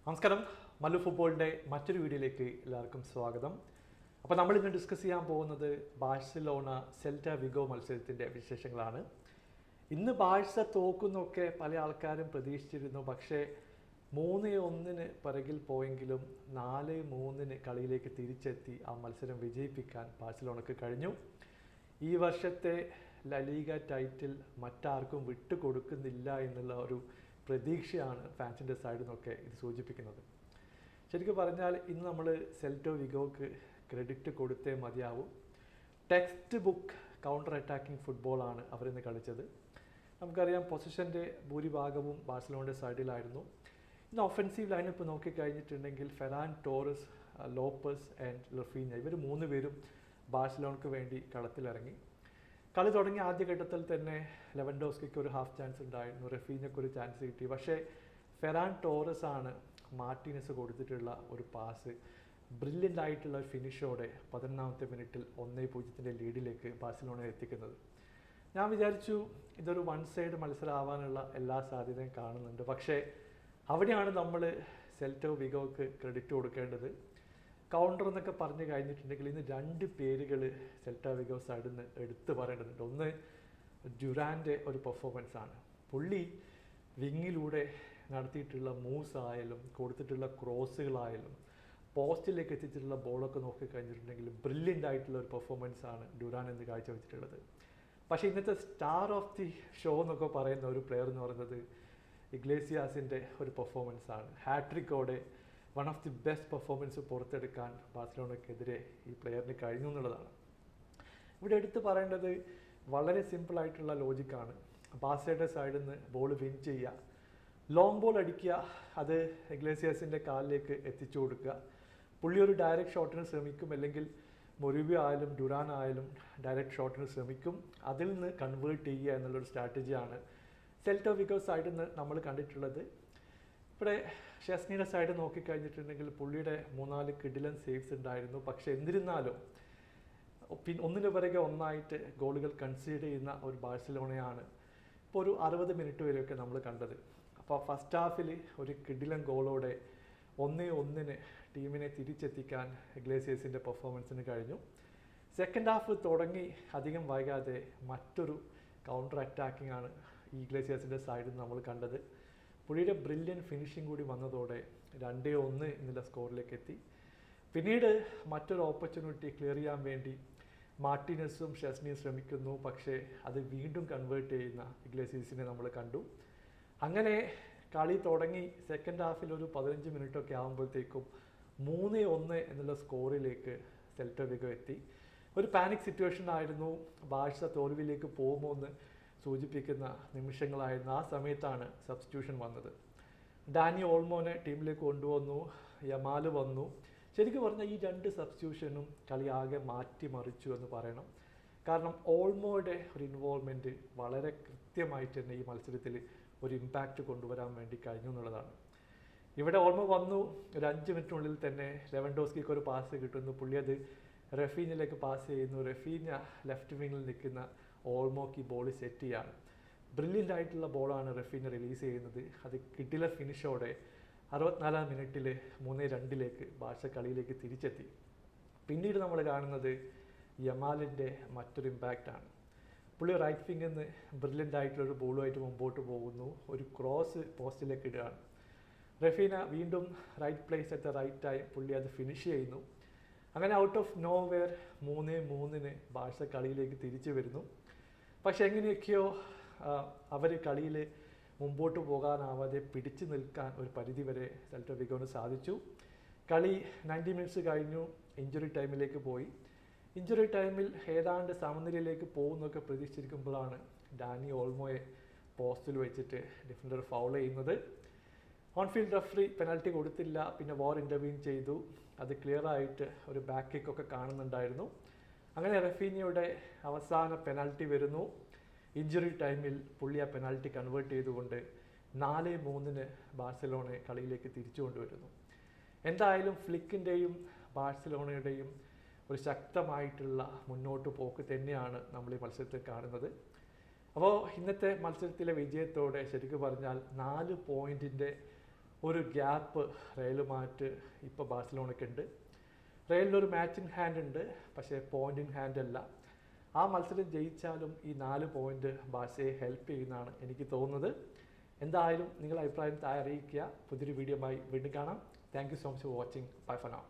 നമസ്കാരം. മല്ലു ഫുട്ബോളിൻ്റെ മറ്റൊരു വീഡിയോയിലേക്ക് എല്ലാവർക്കും സ്വാഗതം. അപ്പോൾ നമ്മളിന്ന് ഡിസ്കസ് ചെയ്യാൻ പോകുന്നത് ബാഴ്സലോണ സെൽറ്റ വിഗോ മത്സരത്തിൻ്റെ വിശേഷങ്ങളാണ്. ഇന്ന് ബാഴ്സ തോക്കുന്നൊക്കെ പല ആൾക്കാരും പ്രതീക്ഷിച്ചിരുന്നു. പക്ഷേ 3-1 പിറകിൽ പോയെങ്കിലും 4-3 കളിയിലേക്ക് തിരിച്ചെത്തി ആ മത്സരം വിജയിപ്പിക്കാൻ ബാഴ്സലോണക്ക് കഴിഞ്ഞു. ഈ വർഷത്തെ ലലീഗ ടൈറ്റിൽ മറ്റാർക്കും വിട്ടുകൊടുക്കുന്നില്ല എന്നുള്ള ഒരു പ്രതീക്ഷയാണ് ഫാൻസിൻ്റെ സൈഡിൽ നിന്നൊക്കെ ഇത് സൂചിപ്പിക്കുന്നത്. ശരിക്കും പറഞ്ഞാൽ ഇന്ന് നമ്മൾ സെൽറ്റോ വിഗോക്ക് ക്രെഡിറ്റ് കൊടുത്തേ മതിയാവും. ടെക്സ്റ്റ് ബുക്ക് കൗണ്ടർ അറ്റാക്കിംഗ് ഫുട്ബോളാണ് അവരിന്ന് കളിച്ചത്. നമുക്കറിയാം പൊസിഷൻ്റെ ഭൂരിഭാഗവും ബാഴ്സലോണയുടെ സൈഡിലായിരുന്നു. ഇന്ന് ഒഫൻസീവ് ലൈനപ്പ് നോക്കിക്കഴിഞ്ഞിട്ടുണ്ടെങ്കിൽ Ferran Torres, Lopez and Raphinha ഇവർ 3 പേരും ബാഴ്സലോണയ്ക്ക് വേണ്ടി കളത്തിലിറങ്ങി. കളി തുടങ്ങിയ ആദ്യഘട്ടത്തിൽ തന്നെ ലെവൻഡോസ്കിക്ക് ഒരു ഹാഫ് ചാൻസ് ഉണ്ടായിരുന്നു, റഫീഞ്ഞക്ക് ഒരു ചാൻസ് കിട്ടി. പക്ഷേ ഫെറാൻ ടോറസ് ആണ് മാർട്ടിനസ് കൊടുത്തിട്ടുള്ള ഒരു പാസ് ബ്രില്യൻ്റ് ആയിട്ടുള്ള ഫിനിഷോടെ 11ാമത്തെ മിനിറ്റിൽ 1-0 ലീഡിലേക്ക് ബാഴ്സലോണ എത്തിക്കുന്നത്. ഞാൻ വിചാരിച്ചു ഇതൊരു വൺ സൈഡ് മത്സരം ആവാനുള്ള എല്ലാ സാധ്യതയും കാണുന്നുണ്ട്. പക്ഷേ അവിടെയാണ് നമ്മൾ സെൽറ്റോ വിഗോക്ക് ക്രെഡിറ്റ് കൊടുക്കേണ്ടത്. കൗണ്ടർ എന്നൊക്കെ പറഞ്ഞു കഴിഞ്ഞിട്ടുണ്ടെങ്കിൽ ഇന്ന് 2 പേരുകൾ സെൽറ്റ വിഗോ സൈഡിൽ നിന്ന് എടുത്തു പറയേണ്ടതുണ്ട്. ഒന്ന് ഡ്യുറാൻ്റെ ഒരു പെർഫോമൻസ് ആണ്. പുള്ളി വിങ്ങിലൂടെ നടത്തിയിട്ടുള്ള മൂവ്സ് ആയാലും കൊടുത്തിട്ടുള്ള ക്രോസുകളായാലും പോസ്റ്റിലേക്ക് എത്തിച്ചിട്ടുള്ള ബോളൊക്കെ നോക്കിക്കഴിഞ്ഞിട്ടുണ്ടെങ്കിൽ ബ്രില്യൻ്റ് ആയിട്ടുള്ള ഒരു പെർഫോമൻസ് ആണ് ഡ്യുറാൻ എന്ന് കാഴ്ചവെച്ചിട്ടുള്ളത്. പക്ഷേ ഇന്നത്തെ സ്റ്റാർ ഓഫ് ദി ഷോ എന്നൊക്കെ പറയുന്ന ഒരു പ്ലെയർ എന്ന് പറയുന്നത് ഇഗ്ലേസിയാസിൻ്റെ ഒരു പെർഫോമൻസ് ആണ്. ഹാട്രിക്കോടെ one of the best performance പുറത്തെടുക്കാൻ ബാഴ്സലോണയ്ക്കെതിരെ ഈ പ്ലെയറിന് കഴിഞ്ഞു എന്നുള്ളതാണ്. ഇവിടെ എടുത്ത് പറയേണ്ടത് വളരെ സിമ്പിളായിട്ടുള്ള ലോജിക്കാണ്. ബാഴ്സയുടെ സൈഡിൽ നിന്ന് ബോൾ വിൻ ചെയ്യുക, ലോങ് ബോൾ അടിക്കുക, അത് ഇഗ്ലേസിയാസിൻ്റെ കാലിലേക്ക് എത്തിച്ചു കൊടുക്കുക. പുള്ളി ഒരു ഡയറക്റ്റ് ഷോട്ടിന് ശ്രമിക്കും, അല്ലെങ്കിൽ മൊറിബിയോ ആയാലും ഡുറാൻ ആയാലും ഡയറക്റ്റ് ഷോട്ടിന് ശ്രമിക്കും. അതിൽ നിന്ന് കൺവേർട്ട് ചെയ്യുക എന്നുള്ളൊരു സ്ട്രാറ്റജിയാണ് സെൽറ്റോ വിഗോ സൈഡിൽ നിന്ന് നമ്മൾ കണ്ടിട്ടുള്ളത്. ഇവിടെ ഷെസ്നിയുടെ സൈഡ് നോക്കിക്കഴിഞ്ഞിട്ടുണ്ടെങ്കിൽ പുള്ളിയുടെ 3-4 കിഡിലൻ സേവ്സ് ഉണ്ടായിരുന്നു. പക്ഷെ എന്നിരുന്നാലും ഒന്നിനു പിറകെ ഒന്നായിട്ട് ഗോളുകൾ കൺസീഡ് ചെയ്യുന്ന ഒരു ബാഴ്സലോണയാണ് ഇപ്പോൾ ഒരു 60 മിനിറ്റ് വരെയൊക്കെ നമ്മൾ കണ്ടത്. അപ്പോൾ ഫസ്റ്റ് ഹാഫിൽ ഒരു കിഡിലൻ ഗോളോടെ 1-1 ടീമിനെ തിരിച്ചെത്തിക്കാൻ ഇഗ്ലേസിയസിൻ്റെ പെർഫോമൻസിന് കഴിഞ്ഞു. സെക്കൻഡ് ഹാഫ് തുടങ്ങി അധികം വൈകാതെ മറ്റൊരു കൗണ്ടർ അറ്റാക്കിംഗ് ആണ് ഈ ഇഗ്ലേസിയസിൻ്റെ സൈഡിൽ നമ്മൾ കണ്ടത്. പുള്ളിയുടെ ബ്രില്യൻ ഫിനിഷിംഗ് കൂടി വന്നതോടെ 2-1 എന്നുള്ള സ്കോറിലേക്ക് എത്തി. പിന്നീട് മറ്റൊരു ഓപ്പർച്യൂണിറ്റി ക്ലിയർ ചെയ്യാൻ വേണ്ടി മാർട്ടിനസും ഷെസ്നിയും ശ്രമിക്കുന്നു. പക്ഷേ അത് വീണ്ടും കൺവേർട്ട് ചെയ്യുന്ന ഇഗ്ലേസിയസിനെ നമ്മൾ കണ്ടു. അങ്ങനെ കളി തുടങ്ങി സെക്കൻഡ് ഹാഫിൽ ഒരു 15 മിനിറ്റൊക്കെ ആകുമ്പോഴത്തേക്കും 3-1 എന്നുള്ള സ്കോറിലേക്ക് സെൽറ്റോ വിഗോ എത്തി. ഒരു പാനിക് സിറ്റുവേഷൻ ആയിരുന്നു. ബാഴ്സ തോൽവിയിലേക്ക് പോകുമോ എന്ന് സൂചിപ്പിക്കുന്ന നിമിഷങ്ങളായിരുന്നു. ആ സമയത്താണ് സബ്സ്റ്റിറ്റ്യൂഷൻ വന്നത്. ഡാനി ഓൾമോനെ ടീമിലേക്ക് കൊണ്ടുവന്നു, യമാൽ വന്നു. ശരിക്കും പറഞ്ഞാൽ ഈ 2 സബ്സ്റ്റിറ്റ്യൂഷനും കളി ആകെ മാറ്റിമറിച്ചു എന്ന് പറയണം. കാരണം ഓൾമോയുടെ ഒരു ഇൻവോൾവ്മെൻറ്റ് വളരെ കൃത്യമായിട്ട് തന്നെ ഈ മത്സരത്തിൽ ഒരു ഇമ്പാക്റ്റ് കൊണ്ടുവരാൻ വേണ്ടി കഴിഞ്ഞു എന്നുള്ളതാണ്. ഇവിടെ ഓൾമോ വന്നു, ഒരു 5 മിനിറ്റിനുള്ളിൽ തന്നെ ലെവൻഡോസ്കിക്ക് ഒരു പാസ് കിട്ടുന്നു. പുള്ളി അത് റഫീഞ്ഞിലേക്ക് പാസ് ചെയ്യുന്നു. റഫീഞ്ഞ ലെഫ്റ്റ് വിങ്ങിൽ നിൽക്കുന്ന ഓൾമോക്ക് ഈ ബോൾ സെറ്റ് ചെയ്യാണ്. ബ്രില്യൻ്റ് ആയിട്ടുള്ള ബോളാണ് റഫീഞ്ഞ റിലീസ് ചെയ്യുന്നത്. അത് കിട്ടില ഫിനിഷോടെ 64-ാം മിനിറ്റിൽ 3-2 ബാഴ്സ കളിയിലേക്ക് തിരിച്ചെത്തി. പിന്നീട് നമ്മൾ കാണുന്നത് യമാലിൻ്റെ മറ്റൊരു ഇമ്പാക്റ്റാണ്. പുള്ളി റൈറ്റ് വിങ്ങിൽ നിന്ന് ബ്രില്യൻ്റ് ആയിട്ടുള്ളൊരു ബോളുമായിട്ട് മുമ്പോട്ട് പോകുന്നു. ഒരു ക്രോസ് പോസ്റ്റിലേക്ക് ഇടുകയാണ്. റഫീന വീണ്ടും right place at the right time പുള്ളി അത് ഫിനിഷ് ചെയ്യുന്നു. അങ്ങനെ out of nowhere 3-3 Barca കളിയിലേക്ക് തിരിച്ചു വരുന്നു. പക്ഷെ എങ്ങനെയൊക്കെയോ അവർ കളിയിൽ മുമ്പോട്ട് പോകാനാവാതെ പിടിച്ചു നിൽക്കാൻ ഒരു പരിധിവരെ സെൽറ്റോ വിഗോന് സാധിച്ചു. കളി 90 മിനിറ്റ്സ് കഴിഞ്ഞു, ഇഞ്ചുറി ടൈമിലേക്ക് പോയി. ഇഞ്ചുറി ടൈമിൽ ഏതാണ്ട് സമനിലയിലേക്ക് പോകുന്നൊക്കെ പ്രതീക്ഷിച്ചിരിക്കുമ്പോഴാണ് ഡാനി ഓൾമോയെ പോസ്റ്റിൽ വെച്ചിട്ട് ഡിഫൻഡർ ഫൗൾ ചെയ്യുന്നത്. ഓൺഫീൽഡ് റഫറി പെനാൽറ്റി കൊടുത്തില്ല. പിന്നെ വാർ ഇൻ്റർവ്യൂൻ ചെയ്തു. അത് ക്ലിയർ ആയിട്ട് ഒരു ബാക്ക് കിക്കൊക്കെ കാണുന്നുണ്ടായിരുന്നു. അങ്ങനെ റഫീനിയുടെ അവസാന പെനാൽറ്റി വരുന്നു. ഇഞ്ചുറി ടൈമിൽ പുള്ളി ആ പെനാൽറ്റി കൺവേർട്ട് ചെയ്തുകൊണ്ട് 4-3 ബാഴ്സലോണയെ കളിയിലേക്ക് തിരിച്ചു കൊണ്ടുവരുന്നു. എന്തായാലും ഫ്ലിക്കിൻ്റെയും ബാഴ്സലോണയുടെയും ഒരു ശക്തമായിട്ടുള്ള മുന്നോട്ട് പോക്ക് തന്നെയാണ് നമ്മൾ ഈ മത്സരത്തിൽ കാണുന്നത്. അപ്പോൾ ഇന്നത്തെ മത്സരത്തിലെ വിജയത്തോടെ ശരിക്കും പറഞ്ഞാൽ 4 പോയിൻറ്റിൻ്റെ ഒരു ഗ്യാപ്പ് റയലുമായിട്ട് ഇപ്പോൾ ബാഴ്സലോണയ്ക്കുണ്ട്. റയലിനൊരു മാച്ചിങ് ഹാൻഡ് ഉണ്ട്, പക്ഷേ പോയിന്റിങ് ഹാൻഡ് അല്ല. ആ മത്സരം ജയിച്ചാലും ഈ 4 പോയിന്റ് ബാഴ്സയെ ഹെൽപ്പ് ചെയ്യുന്നതാണ് എനിക്ക് തോന്നുന്നത്. എന്തായാലും നിങ്ങളുടെ അഭിപ്രായം താഴെ അറിയിക്കുക. പുതിയൊരു വീഡിയോയുമായി വീണ്ടും കാണാം. Thank you so much for watching. Bye for now.